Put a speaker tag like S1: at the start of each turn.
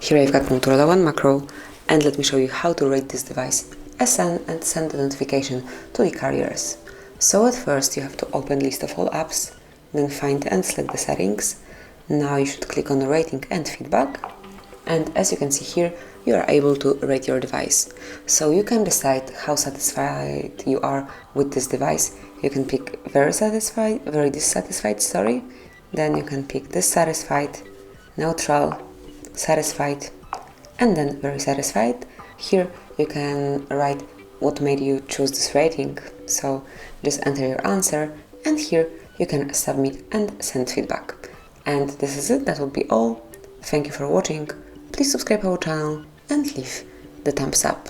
S1: Here I've got Motorola One Macro, and let me show you how to rate this device and send the notification to the carriers. So at first you have to open list of all apps, then find and select the settings. Now you should click on the rating and feedback, and as you can see here, you are able to rate your device. So you can decide how satisfied you are with this device. You can pick very dissatisfied, then you can pick dissatisfied, neutral, satisfied, and then very satisfied. Here you can write what made you choose this rating, so just enter your answer, and here you can submit and send feedback. And this is it, that will be all. Thank you for watching. Please subscribe our channel and leave the thumbs up.